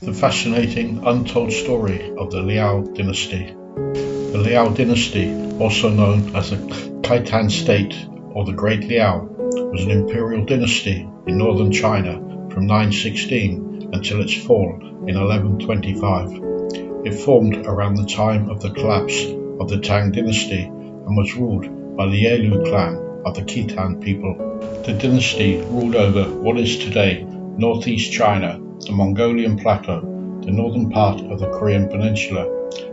The fascinating untold story of the Liao Dynasty. The Liao Dynasty, also known as the Khitan State or the Great Liao, was an imperial dynasty in northern China from 916 until its fall in 1125. It formed around the time of the collapse of the Tang dynasty and was ruled by the Yelu clan of the Khitan people. The dynasty ruled over what is today northeast China, the Mongolian Plateau, the northern part of the Korean Peninsula,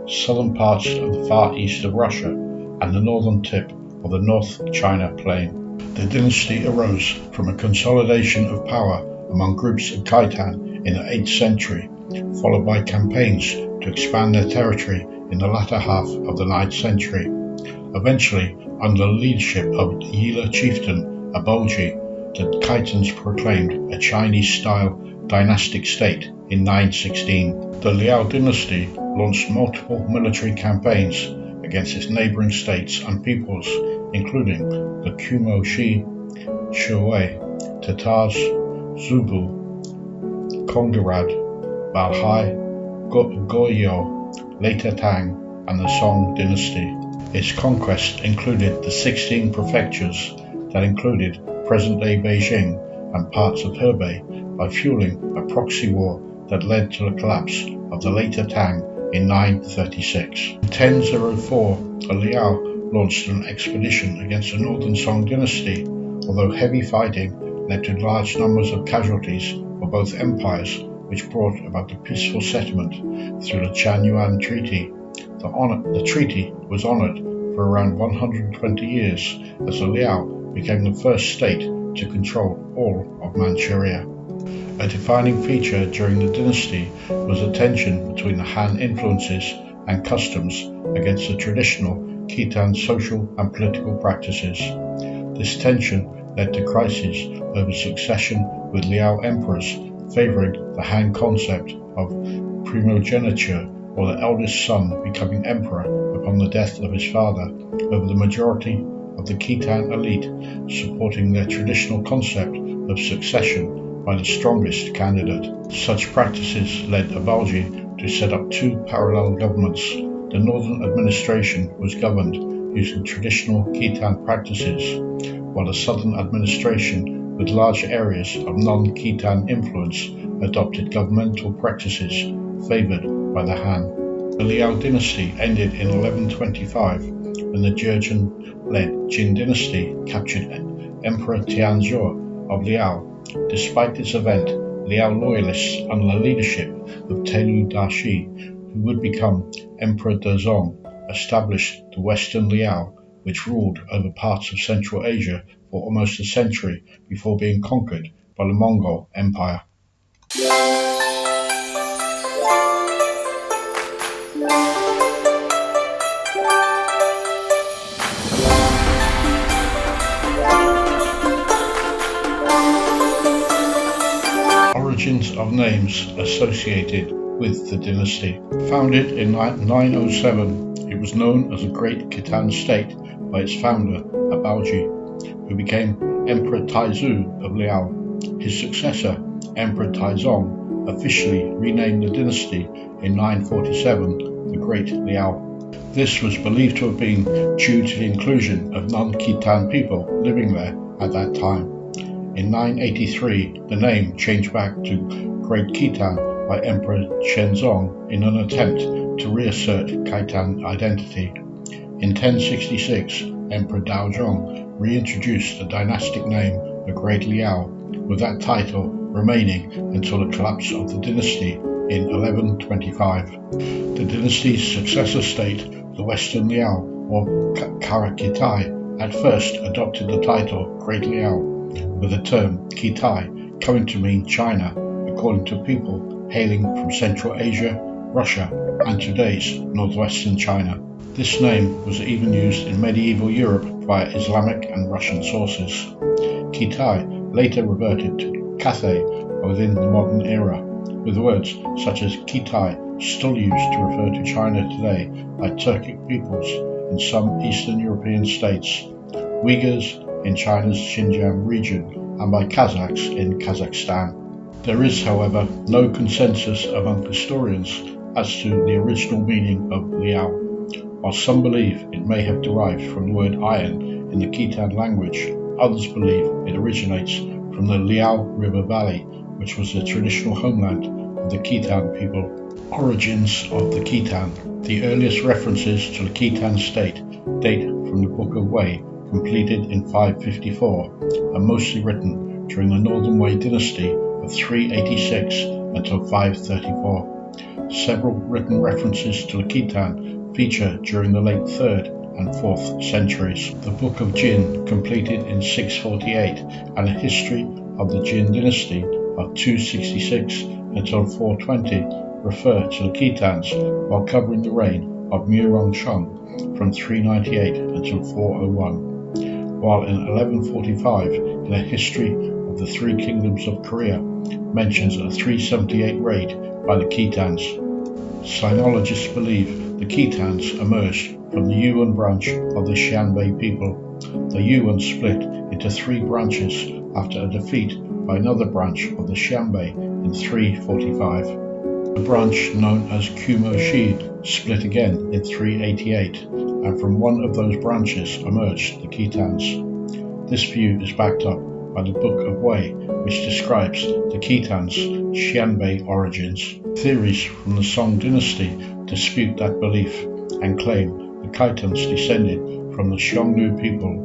southern parts of the far east of Russia, and the northern tip of the North China Plain. The dynasty arose from a consolidation of power among groups of Khitan in the 8th century, followed by campaigns to expand their territory in the latter half of the 9th century. Eventually, under the leadership of Yila chieftain Abaoji, the Khitans proclaimed a Chinese-style dynastic state in 916. The Liao dynasty launched multiple military campaigns against its neighbouring states and peoples, including the Kumo Xi, Shiwei, Tatars, Zubu, Khongirad, Balhae, Goryeo, later Tang, and the Song dynasty. Its conquest included the 16 prefectures that included present-day Beijing and parts of Hebei, by fueling a proxy war that led to the collapse of the later Tang in 936. In 1004, the Liao launched an expedition against the northern Song dynasty, although heavy fighting led to large numbers of casualties for both empires, which brought about a peaceful settlement through the Chanyuan Treaty. The treaty was honoured for around 120 years as the Liao became the first state to control all of Manchuria. A defining feature during the dynasty was the tension between the Han influences and customs against the traditional Khitan social and political practices. This tension led to crises over succession, with Liao emperors favouring the Han concept of primogeniture, or the eldest son becoming emperor upon the death of his father, over the majority of the Khitan elite supporting their traditional concept of succession by the strongest candidate. Such practices led Abaoji to set up two parallel governments. The northern administration was governed using traditional Khitan practices, while the southern administration, with large areas of non-Khitan influence, adopted governmental practices favoured by the Han. The Liao dynasty ended in 1125 when the Jurchen-led Jin dynasty captured Emperor Tianzhou of Liao. Despite this event, Liao loyalists under the leadership of Telu Dashi, who would become Emperor Taizong, established the Western Liao, which ruled over parts of Central Asia for almost a century before being conquered by the Mongol Empire. Origins of names associated with the dynasty. Founded in 907, it was known as the Great Khitan State by its founder Abaoji, who became Emperor Taizong of Liao. His successor, Emperor Taizong, officially renamed the dynasty in 947 the Great Liao. This was believed to have been due to the inclusion of non-Khitan people living there at that time. In 983, the name changed back to Great Khitan by Emperor Shengzong in an attempt to reassert Khitan identity. In 1066, Emperor Taizong reintroduced the dynastic name the Great Liao, with that title remaining until the collapse of the dynasty in 1125. The dynasty's successor state, the Western Liao, or Karakitai, at first adopted the title Great Liao, with the term Khitai coming to mean China, according to people hailing from Central Asia, Russia, and today's northwestern China. This name was even used in medieval Europe via Islamic and Russian sources. Khitai later reverted to Cathay within the modern era, with words such as Khitai still used to refer to China today by Turkic peoples in some Eastern European states, Uyghurs in China's Xinjiang region, and by Kazakhs in Kazakhstan. There is, however, no consensus among historians as to the original meaning of Liao. While some believe it may have derived from the word iron in the Khitan language, others believe it originates from the Liao River Valley, which was the traditional homeland of the Khitan people. Origins of the Khitan. The earliest references to the Khitan State date from the Book of Wei, completed in 554, and mostly written during the Northern Wei dynasty of 386 until 534. Several written references to the Khitan feature during the late 3rd and 4th centuries. The Book of Jin, completed in 648, and a history of the Jin dynasty of 266 until 420 refer to the Khitans while covering the reign of Murong Shung from 398 until 401, while in 1145 in a history of the Three Kingdoms of Korea mentions a 378 raid by the Khitans. Sinologists believe the Khitans emerged from the Yuan branch of the Xianbei people. The Yuan split into 3 branches after a defeat by another branch of the Xianbei in 345. The branch known as Kumo Xi split again in 388, and from one of those branches emerged the Khitans. This view is backed up by the Book of Wei, which describes the Khitans' Xianbei origins. Theories from the Song dynasty dispute that belief and claim the Khitans descended from the Xiongnu people,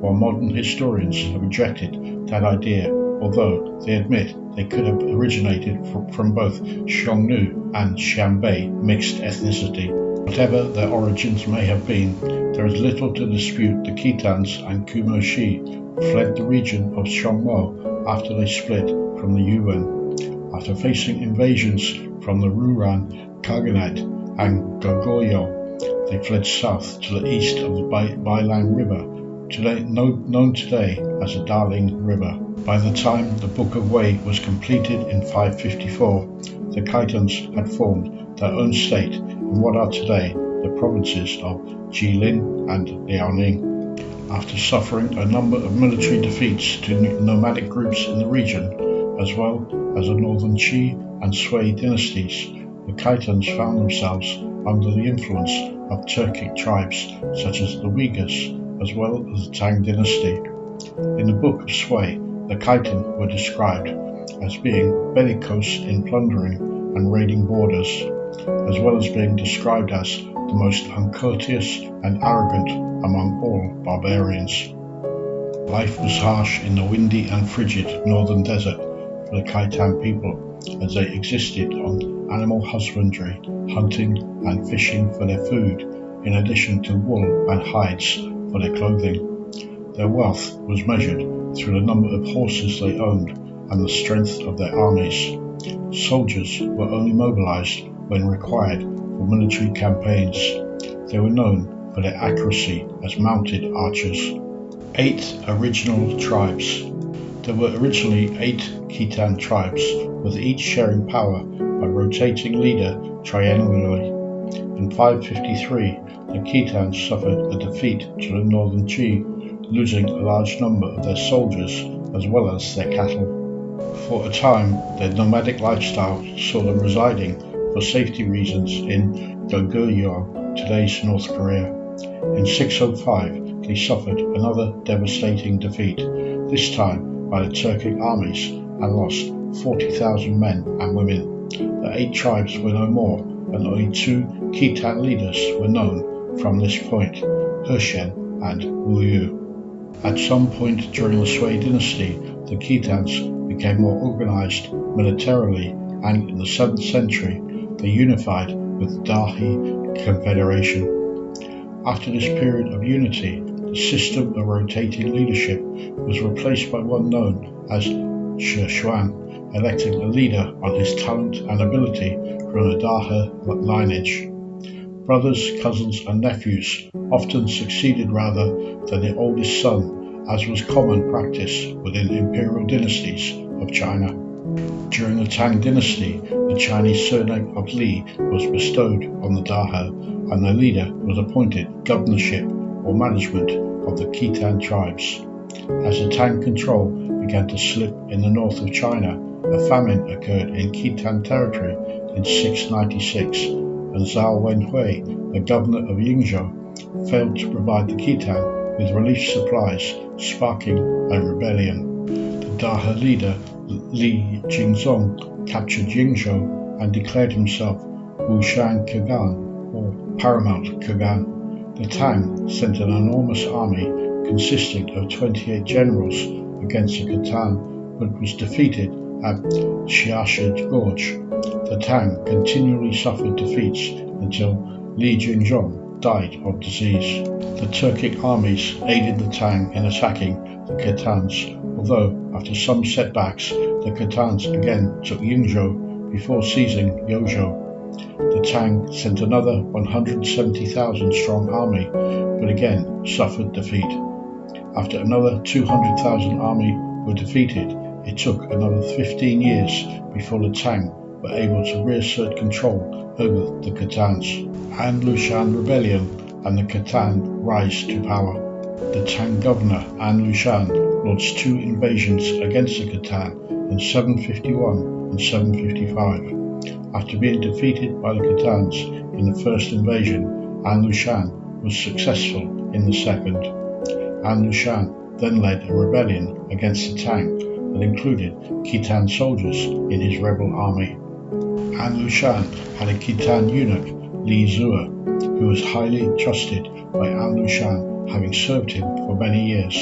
while modern historians have rejected that idea, although they admit they could have originated from both Xiongnu and Xianbei mixed ethnicity. Whatever their origins may have been, there is little to dispute the Khitans and Kumo Xi fled the region of Xiongmo after they split from the Yuan. After facing invasions from the Ruran, Khongirad and Goryeo, they fled south to the east of the Bailang River, known today as the Darling River. By the time the Book of Wei was completed in 554, the Khitans had formed their own state in what are today the provinces of Jilin and Liaoning. After suffering a number of military defeats to nomadic groups in the region, as well as the northern Qi and Sui dynasties, the Khitans found themselves under the influence of Turkic tribes such as the Uyghurs, as well as the Tang dynasty. In the Book of Sui, the Khitan were described as being bellicose in plundering and raiding borders, as well as being described as the most uncourteous and arrogant among all barbarians. Life was harsh in the windy and frigid northern desert for the Khitan people, as they existed on animal husbandry, hunting and fishing for their food, in addition to wool and hides for their clothing. Their wealth was measured through the number of horses they owned and the strength of their armies. Soldiers were only mobilized when required for military campaigns. They were known for their accuracy as mounted archers. 8 original tribes. There were originally 8 Khitan tribes, with each sharing power by rotating leader triangularly. In 553, the Khitans suffered a defeat to the northern Qi, losing a large number of their soldiers as well as their cattle. For a time, their nomadic lifestyle saw them residing for safety reasons in Goryeo, today's North Korea. In 605, they suffered another devastating defeat, this time by the Turkic armies, and lost 40,000 men and women. The 8 tribes were no more, and only 2 Khitan leaders were known from this point, Jurchen and Wu. At some point during the Sui dynasty, the Khitans became more organized militarily, and in the 7th century they unified with the Balhae Confederation. After this period of unity, the system of rotating leadership was replaced by one known as Shishuan, electing a leader on his talent and ability from the Balhae lineage. Brothers, cousins and nephews often succeeded rather than the oldest son, as was common practice within imperial dynasties of China. During the Tang dynasty, the Chinese surname of Li was bestowed on the Balhae, and their leader was appointed governorship or management of the Khitan tribes. As the Tang control began to slip in the north of China, a famine occurred in Khitan territory in 696, and Zhao Wenhui, the governor of Yingzhou, failed to provide the Khitan with relief supplies, sparking a rebellion. The Dahe leader Li Jingzong captured Yingzhou and declared himself Wushan Khagan, or paramount Khagan. The Tang sent an enormous army consisting of 28 generals against the Khitan, but was defeated at Xiashi Gorge. The Tang continually suffered defeats until Li Jingzong died of disease. The Turkic armies aided the Tang in attacking the Khitans, although after some setbacks the Khitans again took Yingzhou before seizing Yozhou. The Tang sent another 170,000 strong army, but again suffered defeat. After another 200,000 army were defeated, it took another 15 years before the Tang were able to reassert control over the Khitans. An Lushan rebellion and the Khitan rise to power. The Tang governor An Lushan launched two invasions against the Khitan in 751 and 755. After being defeated by the Khitans in the first invasion, An Lushan was successful in the second. An Lushan then led a rebellion against the Tang that included Khitan soldiers in his rebel army. An Lushan had a Khitan eunuch, Li Zue, who was highly trusted by An Lushan, having served him for many years.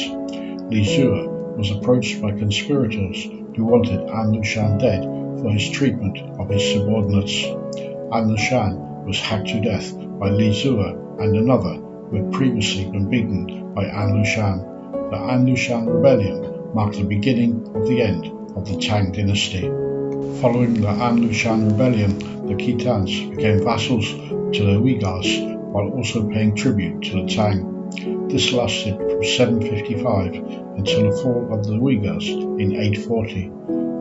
Li Zue was approached by conspirators who wanted An Lushan dead for his treatment of his subordinates. An Lushan was hacked to death by Li Zue and another who had previously been beaten by An Lushan. The An Lushan rebellion marked the beginning of the end of the Tang dynasty. Following the An Lushan rebellion, the Khitans became vassals to the Uyghurs while also paying tribute to the Tang. This lasted from 755 until the fall of the Uyghurs in 840.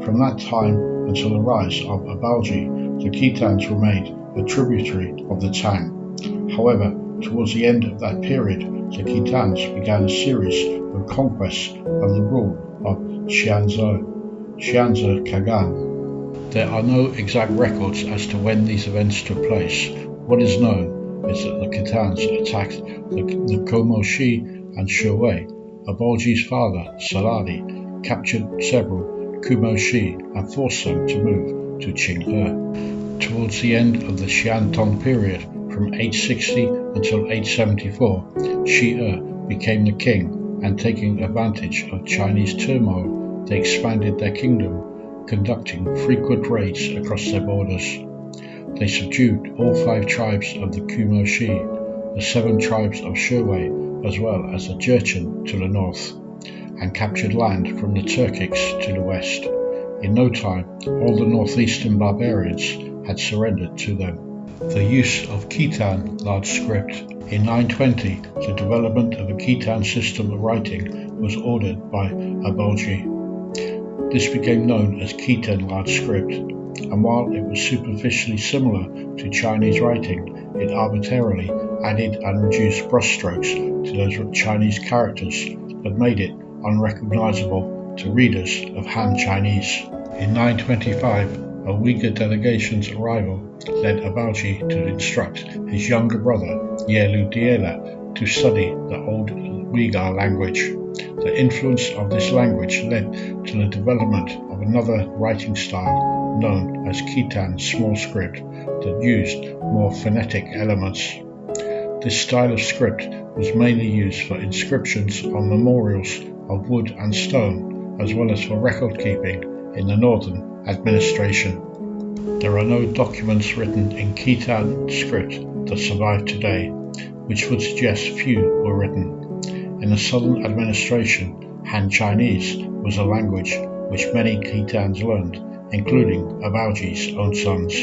From that time until the rise of Abaoji, the Khitans remained a tributary of the Tang. However, towards the end of that period, the Khitans began a series of conquests under the rule of Shengzong Khagan. There are no exact records as to when these events took place. What is known is that the Khitans attacked the Kumo Xi and Shiwei. Abaoji's father, Saladi, captured several Kumo Xi and forced them to move to Qinghe. Towards the end of the Xiantong period, from 860 until 874, Shi'e became the king, and taking advantage of Chinese turmoil, they expanded their kingdom, conducting frequent raids across their borders. They subdued all 5 tribes of the Kumo Xi, the 7 tribes of Shiwei, as well as the Jurchen to the north, and captured land from the Turkics to the west. In no time, all the northeastern barbarians had surrendered to them. The use of Khitan large script. In 920, the development of a Khitan system of writing was ordered by Abaoji. This became known as Khitan large script, and while it was superficially similar to Chinese writing, it arbitrarily added and reduced brushstrokes to those Chinese characters that made it unrecognizable to readers of Han Chinese. In 925, a Uyghur delegation's arrival led Abaoji to instruct his younger brother, Yelu, to study the Old Uyghur language. The influence of this language led to the development of another writing style known as Khitan small script that used more phonetic elements. This style of script was mainly used for inscriptions on memorials of wood and stone, as well as for record keeping in the northern administration. There are no documents written in Khitan script that survive today, which would suggest few were written. In the southern administration, Han Chinese was a language which many Khitans learned, including Abaoji's own sons.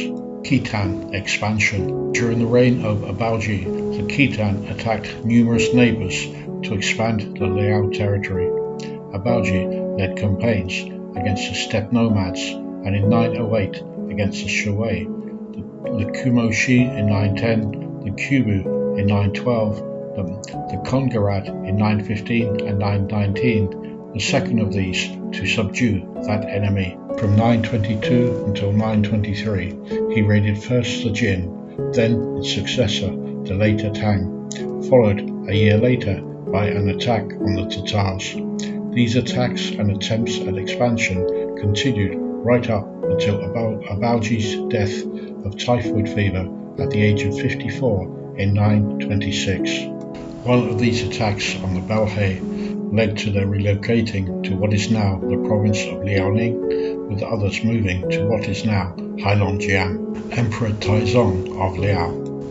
Khitan expansion. During the reign of Abaoji, the Khitan attacked numerous neighbours to expand the Liao territory. Abaoji led campaigns against the steppe nomads, and in 908 against the Shiwei, the Kumo Xi in 910, the Kubu in 912, the Khongirad in 915 and 919, the second of these to subdue that enemy. From 922 until 923, he raided first the Jin, then its successor, the later Tang, followed a year later by an attack on the Tatars. These attacks and attempts at expansion continued right up until Abaoji's death of typhoid fever at the age of 54 in 926. One of these attacks on the Balhae led to their relocating to what is now the province of Liaoning, with others moving to what is now Heilongjiang. Emperor Taizong of Liao,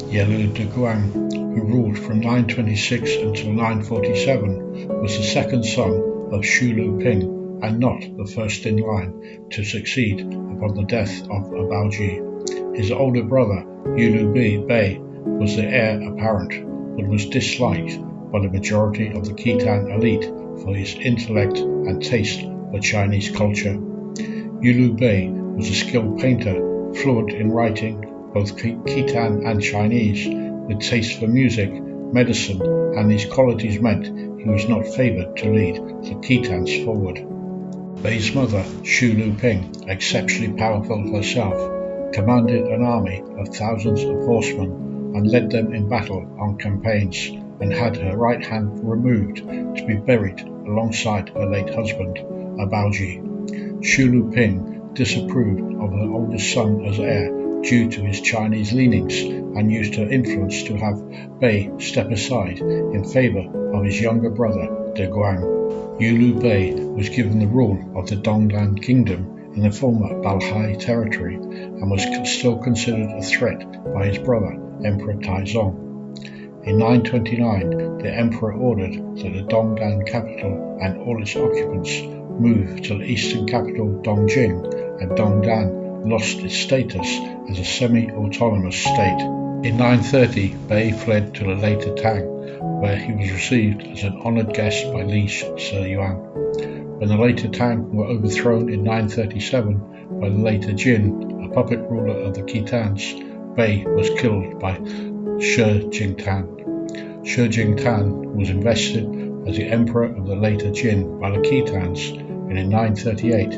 Yelu de Guang, who ruled from 926 until 947, was the second son of Shulu Ping and not the first in line to succeed upon the death of Abaoji. His older brother, Yelu Bei, was the heir apparent, but was disliked by the majority of the Khitan elite for his intellect and taste for Chinese culture. Yelu Bei was a skilled painter, fluent in writing both Khitan and Chinese, with taste for music, medicine, and these qualities meant he was not favoured to lead the Khitans forward. Bei's mother, Shulu Ping, exceptionally powerful herself, commanded an army of thousands of horsemen and led them in battle on campaigns, and had her right hand removed to be buried alongside her late husband, Abaoji. Shulu Ping disapproved of her oldest son as heir due to his Chinese leanings and used her influence to have Bei step aside in favour of his younger brother, De Guang. Yelu Bei was given the rule of the Dongdan kingdom in the former Balhae territory and was still considered a threat by his brother, Emperor Taizong. In 929, the emperor ordered that the Dongdan capital and all its occupants move to the eastern capital Dongjing, and Dongdan lost its status as a semi-autonomous state. In 930, Bei fled to the later Tang, where he was received as an honoured guest by Li Shiyuan. When the later Tang were overthrown in 937 by the later Jin, a puppet ruler of the Khitans, Bei was killed by Shi Jingtan. Shi Jingtan was invested as the emperor of the later Jin by the Khitans, and in 938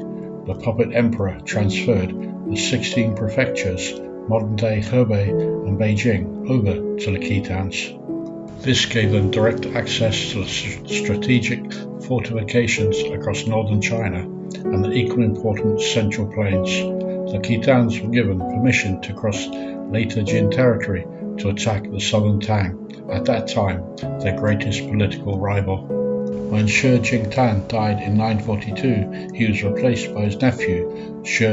the puppet emperor transferred the 16 prefectures, modern-day Hebei and Beijing, over to the Khitans. This gave them direct access to the strategic fortifications across northern China and the equally important Central Plains. The Khitans were given permission to cross later Jin territory to attack the southern Tang, at that time their greatest political rival. When Shi Jingtan died in 942, he was replaced by his nephew, Shi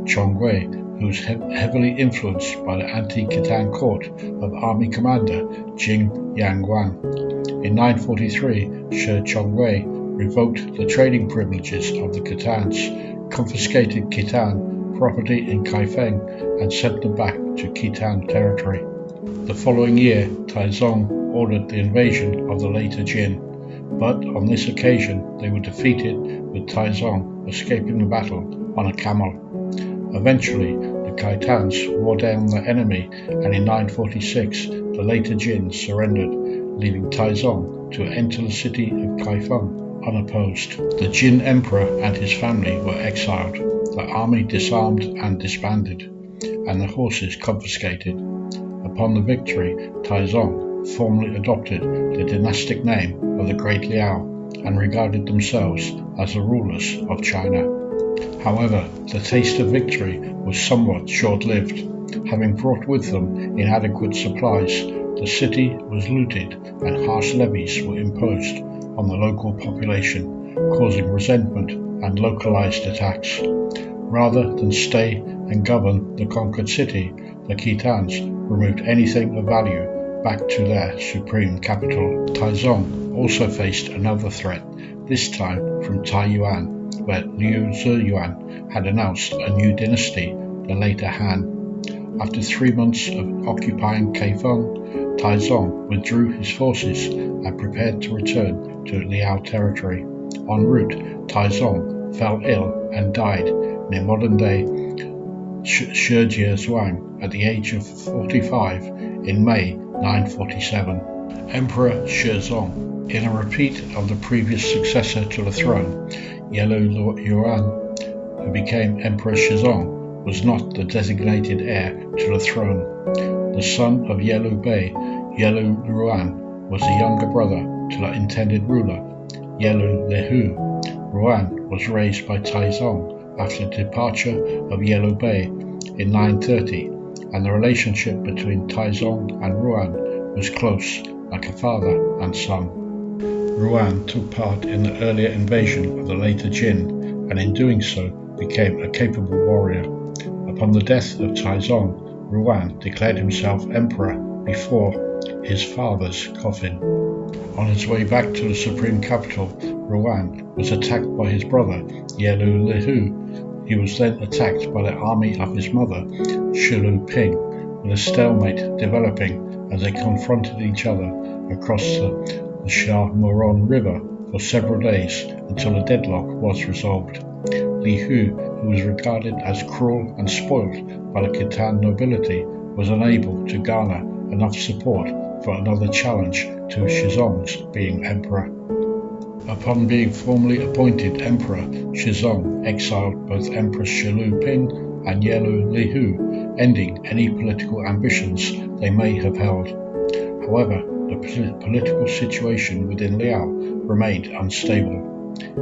Chongwei, who was heavily influenced by the anti-Khitan court of army commander Jing Yangguan. In 943, Shi Chongwei revoked the trading privileges of the Khitans, confiscated Khitan property in Kaifeng, and sent them back to Khitan territory. The following year, Taizong ordered the invasion of the later Jin, but on this occasion they were defeated, with Taizong escaping the battle on a camel. Eventually, the Khitans wore down their enemy, and in 946 the later Jin surrendered, leaving Taizong to enter the city of Kaifeng unopposed. The Jin emperor and his family were exiled, the army disarmed and disbanded, and the horses confiscated. Upon the victory, Taizong formally adopted the dynastic name of the Great Liao and regarded themselves as the rulers of China. However, the taste of victory was somewhat short-lived. Having brought with them inadequate supplies, the city was looted and harsh levies were imposed on the local population, causing resentment and localized attacks. Rather than stay and govern the conquered city, the Khitans removed anything of value back to their supreme capital. Taizong also faced another threat, this time from Taiyuan, where Liu Ziyuan had announced a new dynasty, the later Han. After 3 months of occupying Kaifeng, Taizong withdrew his forces and prepared to return to Liao territory. En route, Taizong fell ill and died near modern-day Shizhuang at the age of 45 in May 947. Emperor Shengzong, in a repeat of the previous successor to the throne, Yelu Yuan, who became Emperor Shizong, was not the designated heir to the throne. The son of Yelu Bei, Yelu Ruan, was the younger brother to the intended ruler, Yelu Lehu. Ruan was raised by Taizong after the departure of Yelu Bei in 930, and the relationship between Taizong and Ruan was close, like a father and son. Ruan took part in the earlier invasion of the later Jin, and in doing so became a capable warrior. Upon the death of Taizong, Ruan declared himself emperor before his father's coffin. On his way back to the supreme capital, Ruan was attacked by his brother, Yelu Lehu. He was then attacked by the army of his mother, Shilu Ping, with a stalemate developing as they confronted each other across the Sha Moron River for several days until a deadlock was resolved. Lehu, who was regarded as cruel and spoilt by the Khitan nobility, was unable to garner enough support for another challenge to Shizong's being emperor. Upon being formally appointed emperor, Shizong exiled both Empress Shilu Ping and Yelu Lehu, ending any political ambitions they may have held. However, the political situation within Liao remained unstable.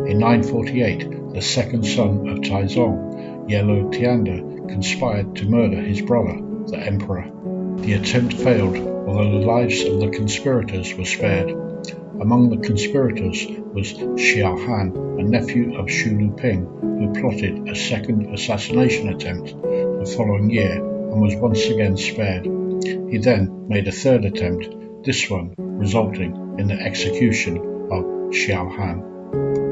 In 948, the second son of Taizong, Yelu Tianda, conspired to murder his brother, the emperor. The attempt failed, although the lives of the conspirators were spared. Among the conspirators was Xiao Han, a nephew of Shilu Ping, who plotted a second assassination attempt the following year and was once again spared. He then made a third attempt, this one resulting in the execution of Xiao Han.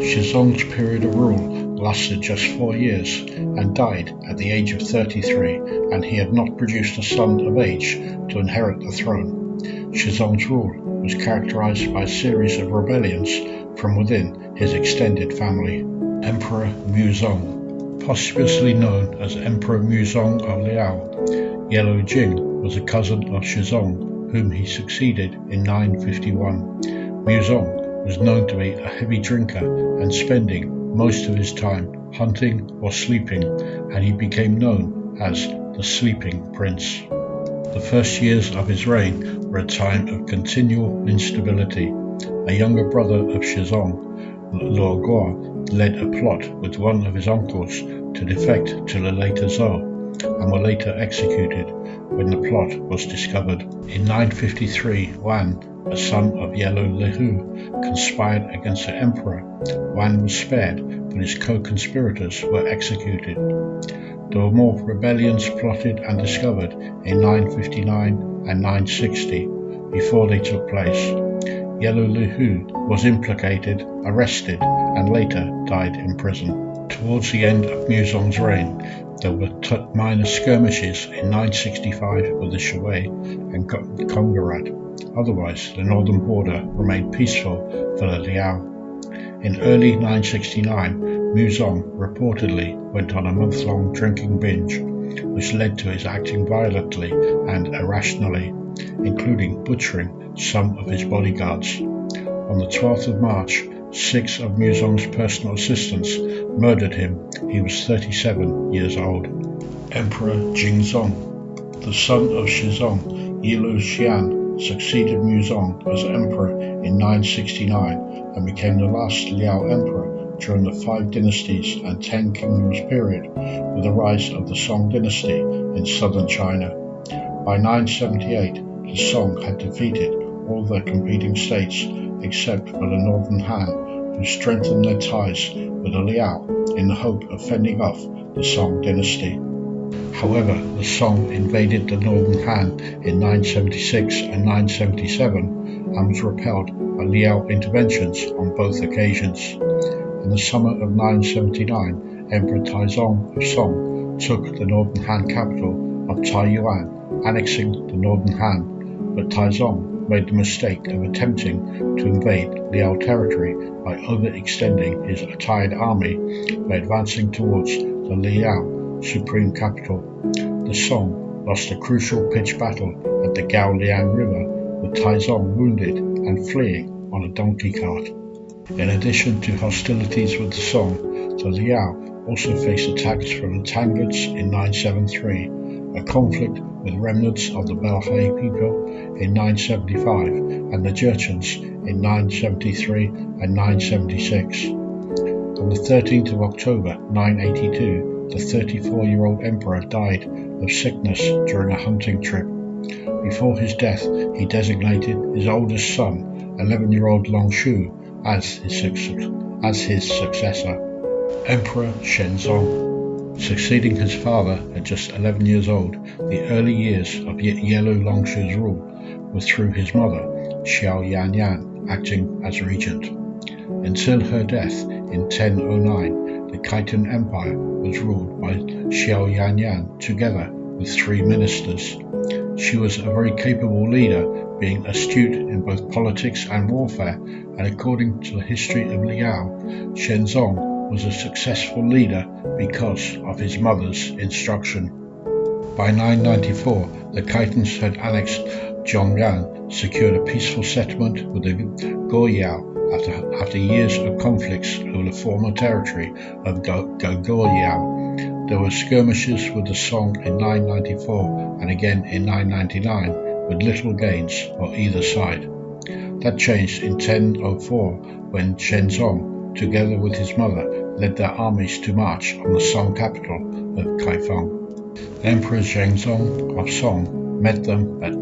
Shizong's period of rule lasted just 4 years and died at the age of 33, and he had not produced a son of age to inherit the throne. Shizong's rule was characterized by a series of rebellions from within his extended family. Emperor Muzong, posthumously known as Emperor Muzong of Liao, Yelu Jing was a cousin of Shizong, whom he succeeded in 951. Muzong was known to be a heavy drinker and spending most of his time hunting or sleeping, and he became known as the Sleeping Prince. The first years of his reign were a time of continual instability. A younger brother of Shizong, Luoguo, led a plot with one of his uncles to defect to the later Zhou, and were later executed when the plot was discovered. In 953, Wan, a son of Yelu Lehu, conspired against the emperor. Wan was spared, but his co-conspirators were executed. There were more rebellions plotted and discovered in 959 and 960 before they took place. Yelu Lehu was implicated, arrested, and later died in prison. Towards the end of Muzong's reign, there were minor skirmishes in 965 with the Shiwei and Khongirad. Otherwise, the northern border remained peaceful for the Liao. In early 969, Muzong reportedly went on a month-long drinking binge, which led to his acting violently and irrationally, including butchering some of his bodyguards. On the 12th of March, 6 of Muzong's personal assistants murdered him. He was 37 years old. Emperor Jingzong, the son of Shizong, Lushan, succeeded Muzong as emperor in 969 and became the last Liao emperor during the 5 dynasties and 10 kingdoms period, with the rise of the Song dynasty in southern China. By 978, the Song had defeated all their competing states except for the northern Han, who strengthened their ties with the Liao in the hope of fending off the Song dynasty. However, the Song invaded the northern Han in 976 and 977 and was repelled by Liao interventions on both occasions. In the summer of 979, Emperor Taizong of Song took the northern Han capital of Taiyuan, annexing the northern Han, but Taizong made the mistake of attempting to invade Liao territory by overextending his entire army by advancing towards the Liao supreme capital. The Song lost a crucial pitched battle at the Gaoliang River, with Taizong wounded and fleeing on a donkey cart. In addition to hostilities with the Song, the Liao also faced attacks from the Tanguts in 973, a conflict with remnants of the Balhae people in 975, and the Jurchens in 973 and 976. On the 13th of October 982, the 34-year-old emperor died of sickness during a hunting trip. Before his death, he designated his oldest son, 11-year-old Longshu, as his successor, Emperor Shengzong. Succeeding his father at just 11 years old, the early years of Yelu Longshu's rule were through his mother, Xiao Yanyan, acting as regent. Until her death in 1009, the Khitan Empire was ruled by Xiao Yanyan together with 3 ministers. She was a very capable leader, being astute in both politics and warfare, and according to the history of Liao, Shengzong was a successful leader because of his mother's instruction. By 994, the Khitans had annexed Zhongyan, secured a peaceful settlement with the Goryeo after years of conflicts over the former territory of Goryeo. There were skirmishes with the Song in 994 and again in 999, with little gains for either side. That changed in 1004 when Shengzong, together with his mother, led their armies to march on the Song capital of Kaifeng. Emperor Shengzong of Song met them at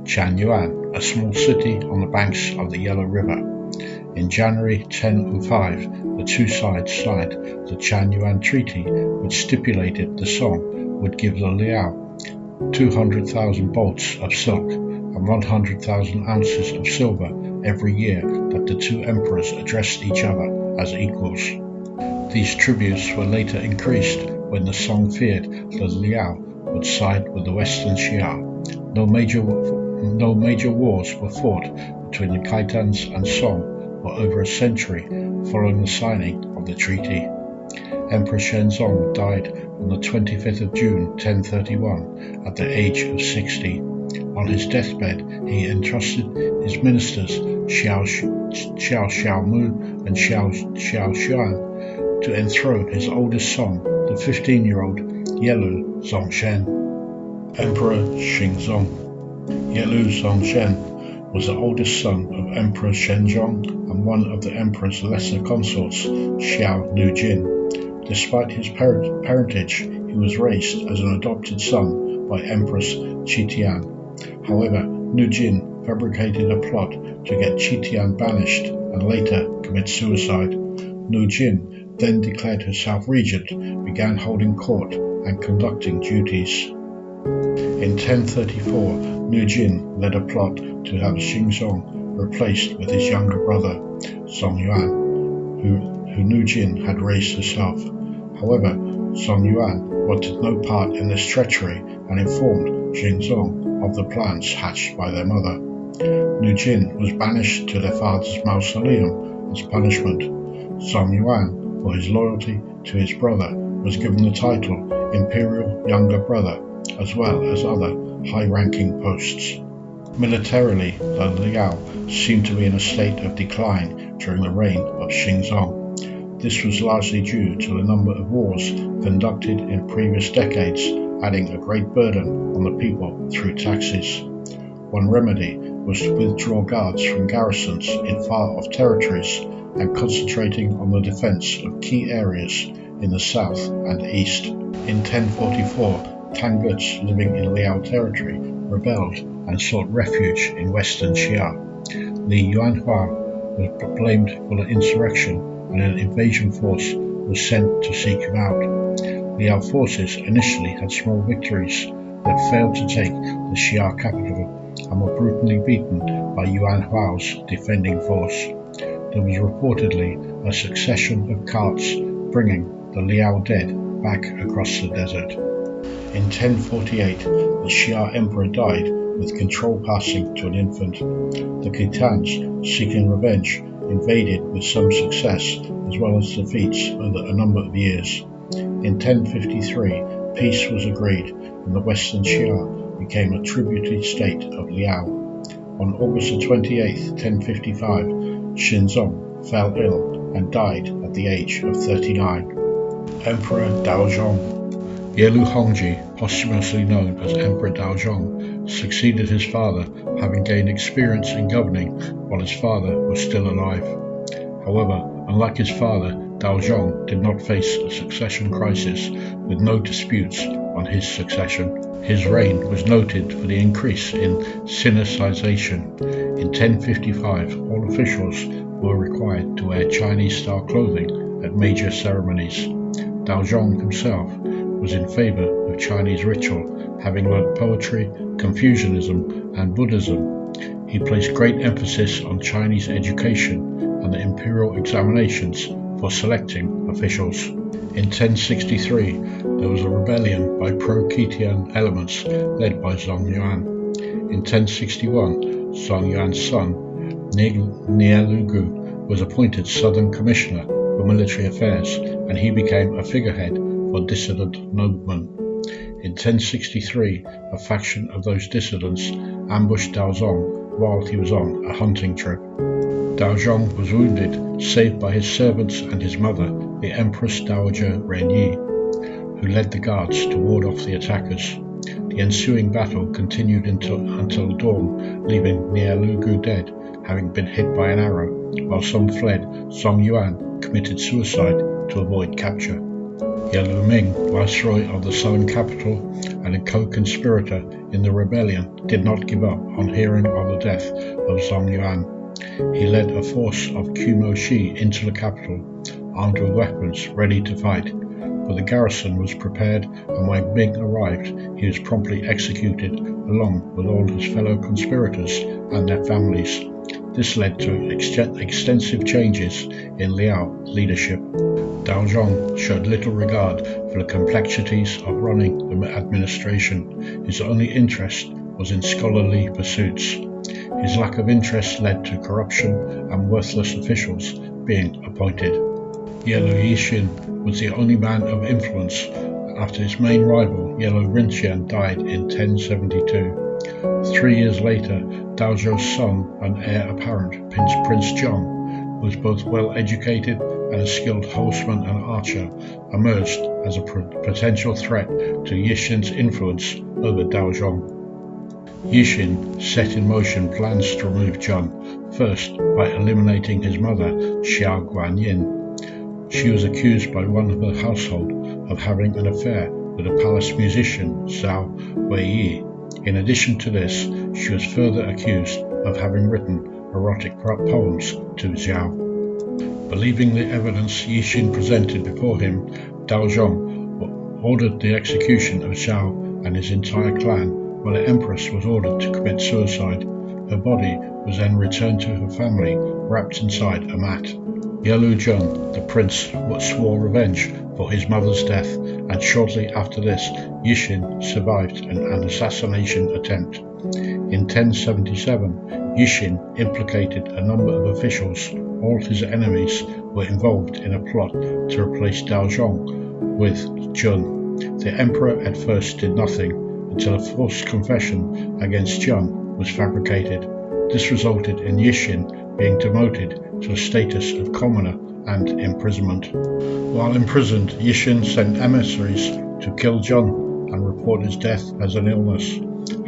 Chanyuan, a small city on the banks of the Yellow River. In January 1005, the two sides signed the Chanyuan Treaty, which stipulated the Song would give the Liao 200,000 bolts of silk and 100,000 ounces of silver every year that the two emperors addressed each other as equals. These tributes were later increased when the Song feared that Liao would side with the Western Liao. No major wars were fought between the Khitans and Song for over a century following the signing of the treaty. Emperor Shenzong died on the 25th of June 1031 at the age of 60. On his deathbed, he entrusted his ministers Xiao Xiaomu and Xiao Xuan to enthrone his oldest son, the 15-year-old Yelu Zongshen. Emperor Shengzong. Yelu Zongshen was the oldest son of Emperor Shenzong and one of the emperor's lesser consorts, Xiao Nujin. Despite his parentage, he was raised as an adopted son by Empress Qitian. However, Nujin fabricated a plot to get Qitian banished and later commit suicide. Nujin then declared herself regent, began holding court and conducting duties. In 1034, Nujin led a plot to have Shengzong replaced with his younger brother, Songyuan, who Nujin had raised herself. However, Songyuan wanted no part in this treachery and informed Shengzong of the plans hatched by their mother. Nujin was banished to their father's mausoleum as punishment. Songyuan, for his loyalty to his brother, was given the title Imperial Younger Brother, as well as other high-ranking posts. Militarily, the Liao seemed to be in a state of decline during the reign of Shengzong. This was largely due to the number of wars conducted in previous decades, adding a great burden on the people through taxes. One remedy was to withdraw guards from garrisons in far-off territories and concentrating on the defense of key areas in the south and east. In 1044, Tanguts living in Liao territory rebelled and sought refuge in Western Xia. Li Yuanhua was blamed for the insurrection and an invasion force was sent to seek him out. Liao forces initially had small victories but failed to take the Xia capital and were brutally beaten by Yuanhua's defending force. There was reportedly a succession of carts bringing the Liao dead back across the desert. In 1048, the Xia emperor died, with control passing to an infant. The Khitans, seeking revenge, invaded with some success as well as defeats over a number of years. In 1053, peace was agreed and the Western Xia became a tributary state of Liao. On August 28, 1055, Shenzong fell ill and died at the age of 39. Emperor Taizong. Yelu Hongji, posthumously known as Emperor Taizong, succeeded his father, having gained experience in governing while his father was still alive. However, unlike his father, Taizong did not face a succession crisis, with no disputes on his succession. His reign was noted for the increase in sinicization. In 1055, all officials were required to wear Chinese-style clothing at major ceremonies. Taizong himself was in favor of Chinese ritual, having learnt poetry, Confucianism, and Buddhism. He placed great emphasis on Chinese education and the imperial examinations for selecting officials. In 1063, there was a rebellion by pro-Khitan elements led by Zhong Yuan. In 1061, Zhong Yuan's son, Yelu, was appointed Southern Commissioner for Military Affairs, and he became a figurehead for dissident noblemen. In 1063, a faction of those dissidents ambushed Taizong while he was on a hunting trip. Taizong was wounded, saved by his servants and his mother, the Empress Dowager Renyi, who led the guards to ward off the attackers. The ensuing battle continued until dawn, leaving Yelu dead, having been hit by an arrow. While some fled, Zhong Yuan committed suicide to avoid capture. Yelu Ming, viceroy of the southern capital and a co-conspirator in the rebellion, did not give up on hearing of the death of Zhong Yuan. He led a force of Kumo Xi into the capital, armed with weapons, ready to fight. But the garrison was prepared, and when Ming arrived, he was promptly executed, along with all his fellow conspirators and their families. This led to extensive changes in Liao leadership. Taizong showed little regard for the complexities of running the administration. His only interest was in scholarly pursuits. His lack of interest led to corruption and worthless officials being appointed. Yelu Yixin was the only man of influence after his main rival, Yelu Rinqian, died in 1072. 3 years later, Taizong's son and heir apparent, Prince John, who was both well educated and a skilled horseman and archer, emerged as a potential threat to Yixin's influence over Taizong. Yixin set in motion plans to remove John, first by eliminating his mother, Xiao Guanyin. She was accused by one of her household of having an affair with a palace musician, Zhao Weiyi. In addition to this, she was further accused of having written erotic poems to Zhao. Believing the evidence Yixin presented before him, Taizong ordered the execution of Zhao and his entire clan, while the Empress was ordered to commit suicide. Her body was then returned to her family, wrapped inside a mat. Yelu Jun, the prince, swore revenge for his mother's death, and shortly after this, Yixin survived an assassination attempt. In 1077, Yixin implicated a number of officials. All his enemies were involved in a plot to replace Taizong with Jun. The emperor at first did nothing until a false confession against Jun was fabricated. This resulted in Yixin being demoted to a status of commoner and imprisonment. While imprisoned, Yixin sent emissaries to kill Jun and report his death as an illness.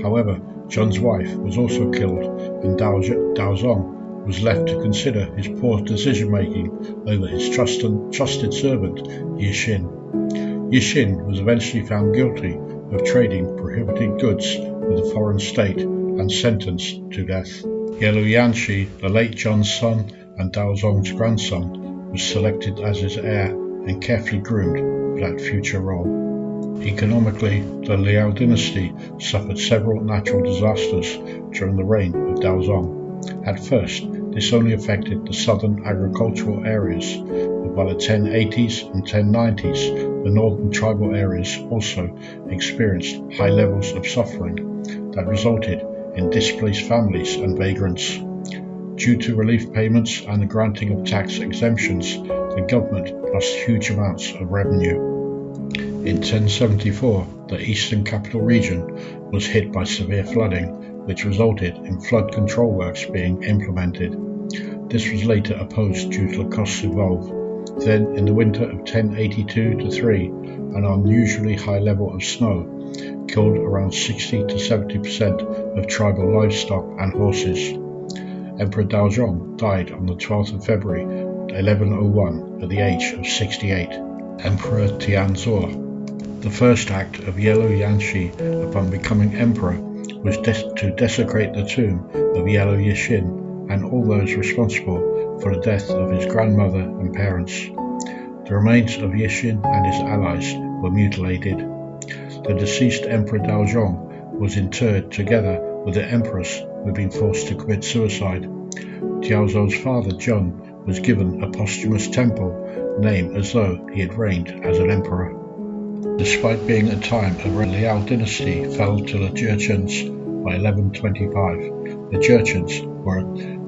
However, Jun's wife was also killed, and Taizong was left to consider his poor decision-making over his trusted servant, Yixin. Yixin was eventually found guilty of trading prohibited goods with a foreign state and sentenced to death. Yelu Yanshi, the late Jun's son and Taizong's grandson, was selected as his heir and carefully groomed for that future role. Economically, the Liao Dynasty suffered several natural disasters during the reign of Taizong. At first, this only affected the southern agricultural areas, but by the 1080s and 1090s, the northern tribal areas also experienced high levels of suffering that resulted in displaced families and vagrants. Due to relief payments and the granting of tax exemptions, the government lost huge amounts of revenue. In 1074, the eastern capital region was hit by severe flooding, which resulted in flood control works being implemented. This was later opposed due to the costs involved. Then, in the winter of 1082-3, an unusually high level of snow killed around 60 to 70% of tribal livestock and horses. Emperor Taizong died on the 12th of February 1101 at the age of 68. Emperor Tianzong. The first act of Yelu Yanshi upon becoming emperor was to desecrate the tomb of Yelu Yixin and all those responsible for the death of his grandmother and parents. The remains of Yixin and his allies were mutilated. The deceased Emperor Taizong was interred together with the empress who had been forced to commit suicide. Tiaozou's father Jun was given a posthumous temple name as though he had reigned as an emperor. Despite being a time of Liao Dynasty fell to the Jurchens by 1125, the Jurchens were a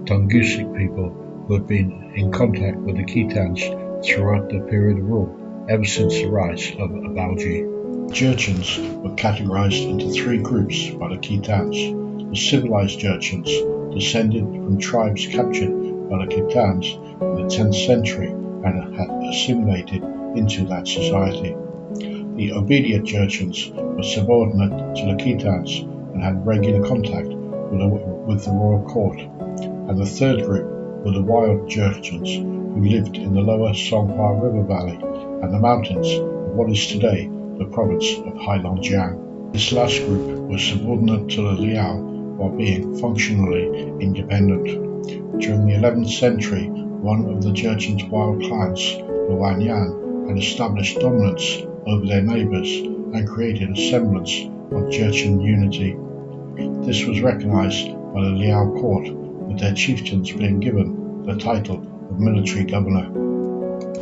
Tungusic people who had been in contact with the Khitans throughout the period of rule, ever since the rise of Abaoji. Jurchens were categorized into three groups by the Khitans. The civilized Jurchens descended from tribes captured by the Khitans in the 10th century and had assimilated into that society. The obedient Jurchens were subordinate to the Khitans and had regular contact with the royal court. And the third group were the wild Jurchens who lived in the lower Songhua River Valley and the mountains of what is today the province of Heilongjiang. This last group was subordinate to the Liao while being functionally independent. During the 11th century, one of the Jurchen's wild clans, the Wanyan, had established dominance over their neighbours and created a semblance of Jurchen unity. This was recognised by the Liao court, with their chieftains being given the title of military governor.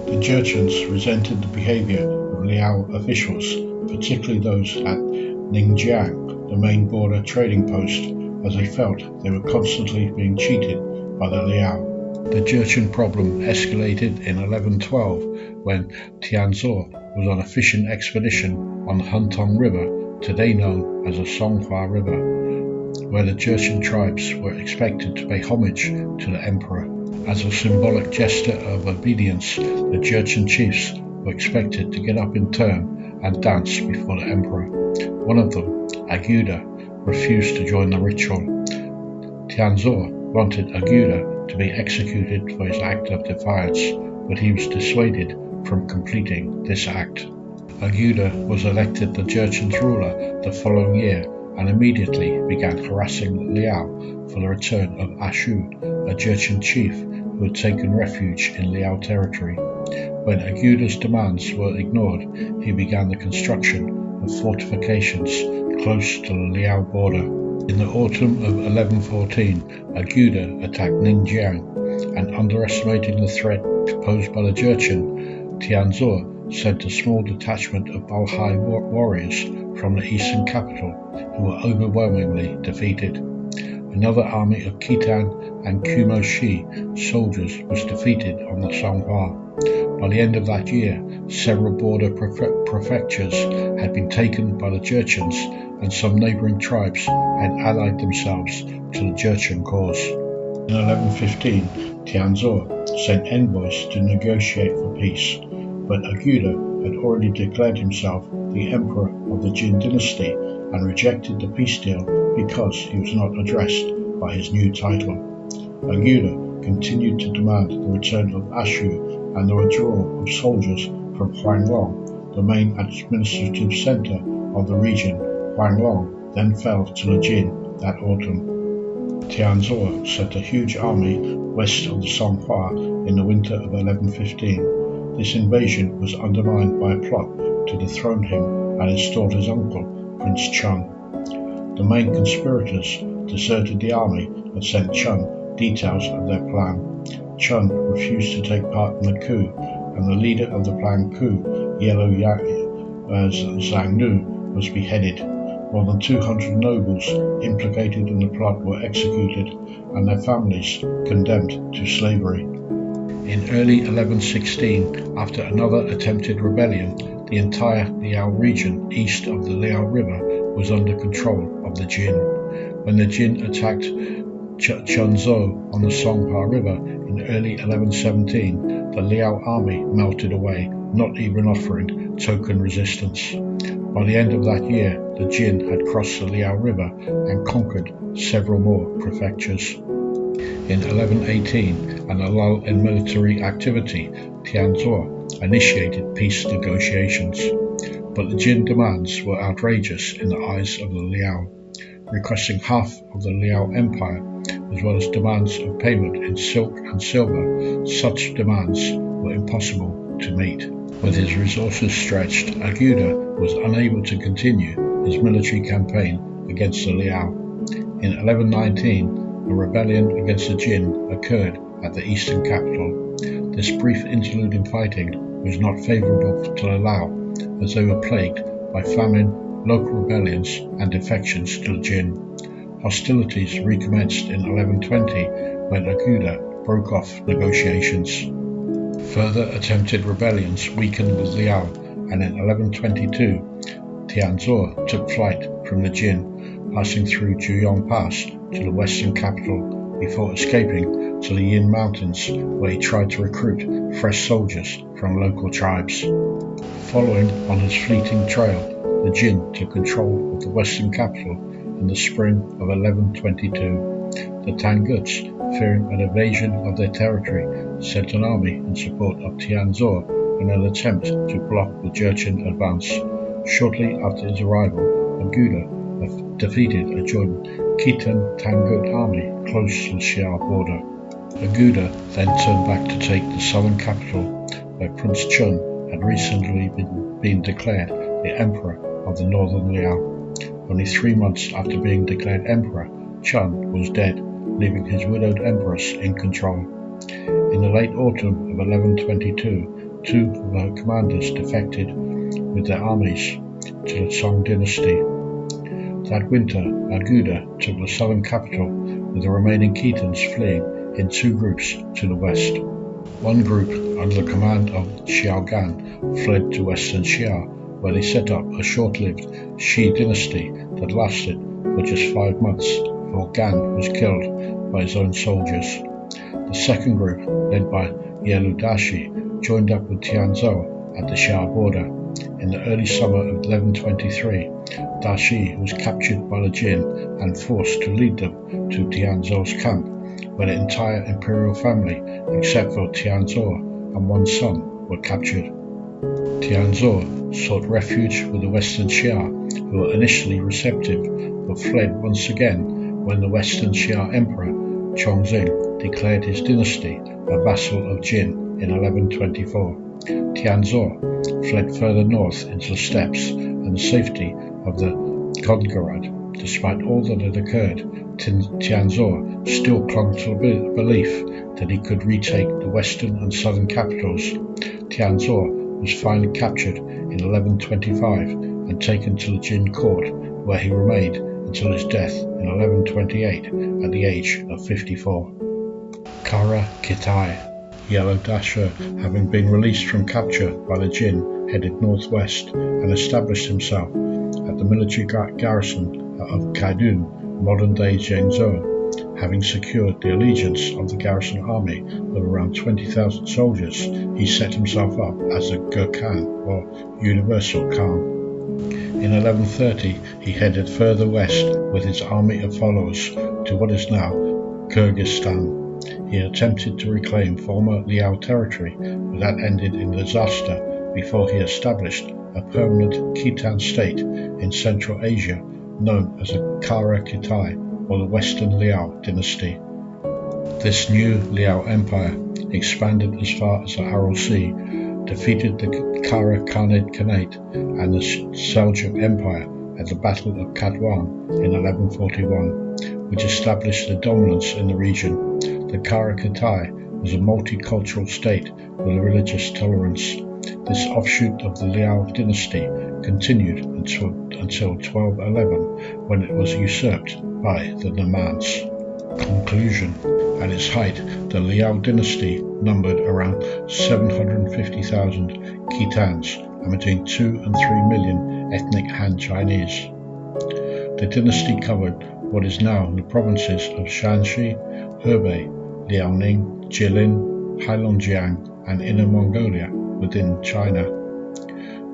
The Jurchens resented the behaviour of Liao officials, particularly those at Ningjiang, the main border trading post, as they felt they were constantly being cheated by the Liao. The Jurchen problem escalated in 1112 when Tianzong was on a fishing expedition on the Huntong River, today known as the Songhua River, where the Jurchen tribes were expected to pay homage to the emperor. As a symbolic gesture of obedience, the Jurchen chiefs were expected to get up in turn and dance before the emperor. One of them, Aguda, refused to join the ritual. Tianzong wanted Aguda to be executed for his act of defiance, but he was dissuaded from completing this act. Aguda was elected the Jurchen's ruler the following year and immediately began harassing the Liao for the return of Ashu, a Jurchen chief who had taken refuge in Liao territory. When Aguda's demands were ignored, he began the construction of fortifications close to the Liao border. In the autumn of 1114, Aguda attacked Ningjiang, and underestimating the threat posed by the Jurchen, Tianzong sent a small detachment of Balhae warriors from the eastern capital, who were overwhelmingly defeated. Another army of Khitan and Kumo Xi soldiers was defeated on the Songhua. By the end of that year, several border prefectures had been taken by the Jurchens, and some neighbouring tribes had allied themselves to the Jurchen cause. In 1115, Tianzong sent envoys to negotiate for peace, but Aguda had already declared himself the emperor of the Jin dynasty and rejected the peace deal because he was not addressed by his new title. Aguda continued to demand the return of Ashu and the withdrawal of soldiers from Huanglong, the main administrative centre of the region. Huanglong then fell to the Jin that autumn. Tianzong sent a huge army west of the Songhua in the winter of 1115. This invasion was undermined by a plot to dethrone him and install his uncle, Prince Chun. The main conspirators deserted the army and sent Chun details of their plan. Chun refused to take part in the coup, and the leader of the planned coup, Yelu Zhangnu, was beheaded. More than 200 nobles implicated in the plot were executed and their families condemned to slavery. In early 1116, after another attempted rebellion, the entire Liao region east of the Liao River was under control of the Jin. When the Jin attacked Shengzong on the Songpa River in early 1117, the Liao army melted away, not even offering token resistance. By the end of that year, the Jin had crossed the Liao River and conquered several more prefectures. In 1118, and a lull in military activity, Tianzong initiated peace negotiations. But the Jin demands were outrageous in the eyes of the Liao, requesting half of the Liao Empire, as well as demands of payment in silk and silver. Such demands were impossible to meet. With his resources stretched, Aguda was unable to continue his military campaign against the Liao. In 1119, a rebellion against the Jin occurred at the eastern capital. This brief interlude in fighting was not favourable to the Liao, as they were plagued by famine, local rebellions and defections to the Jin. Hostilities recommenced in 1120 when Aguda broke off negotiations. Further attempted rebellions weakened the Liao, and in 1122 Tianzong took flight from the Jin, passing through Juyong Pass to the western capital before escaping to the Yin Mountains, where he tried to recruit fresh soldiers from local tribes. Following on his fleeting trail, the Jin took control of the western capital in the spring of 1122. The Tang, fearing an invasion of their territory, sent an army in support of Tianzong in an attempt to block the Jurchen advance. Shortly after his arrival, Aguda defeated a joint Khitan Tang army close to the Xia border. Aguda then turned back to take the southern capital, where Prince Chun had recently been declared the Emperor of the Northern Liao. Only 3 months after being declared Emperor, Chun was dead, leaving his widowed Empress in control. In the late autumn of 1122, 2 of her commanders defected with their armies to the Song dynasty. That winter, Aguda took the southern capital, with the remaining Khitans fleeing in 2 groups to the west. One group, under the command of Xiao Gan, fled to western Xia, where they set up a short-lived Shi dynasty that lasted for just 5 months before Gan was killed by his own soldiers. The second group, led by Yelu, joined up with Tianzong at the Xia border. In the early summer of 1123, Dashi was captured by the Jin and forced to lead them to Tianzong's camp, where the entire imperial family, except for Tianzong and 1 son, were captured. Tianzong sought refuge with the western Xia, who were initially receptive, but fled once again when the western Xia emperor, Chongxing, declared his dynasty a vassal of Jin in 1124. Tianzong fled further north into the steppes and the safety of the Khongirad. Despite all that had occurred, Tianzong still clung to the belief that he could retake the western and southern capitals. Tianzong was finally captured in 1125 and taken to the Jin court, where he remained until his death in 1128 at the age of 54. Kara Khitai. Yellow Dasher, having been released from capture by the Jin, headed northwest and established himself at the military garrison of Kaidun, modern-day Shengzong. Having secured the allegiance of the garrison army of around 20,000 soldiers, he set himself up as a Gurkhan, or Universal Khan. In 1130, he headed further west with his army of followers to what is now Kyrgyzstan. He attempted to reclaim former Liao territory, but that ended in disaster before he established a permanent Khitan State in Central Asia, known as the Kara Khitai, or the Western Liao Dynasty. This new Liao Empire expanded as far as the Arose, defeated the Kara Khanate and the Seljuk Empire at the Battle of Katwan in 1141, which established their dominance in the region. The Kara Khitai was a multicultural state with a religious tolerance. This offshoot of the Liao dynasty continued until 1211, when it was usurped by the Namans. Conclusion. At its height, the Liao dynasty numbered around 750,000 Khitans and between 2 and 3 million ethnic Han Chinese. The dynasty covered what is now the provinces of Shanxi, Hebei, Liaoning, Jilin, Heilongjiang and Inner Mongolia within China.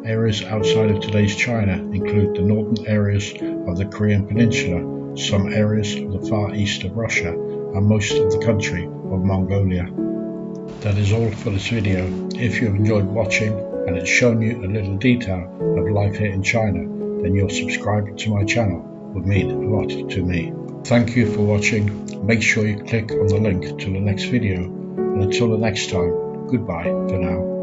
Areas outside of today's China include the northern areas of the Korean Peninsula, some areas of the far east of Russia, and most of the country of Mongolia. That is all for this video. If you have enjoyed watching and it's shown you a little detail of life here in China, then your subscribing to my channel would mean a lot to me. Thank you for watching. Make sure you click on the link to the next video, and until the next time, goodbye for now.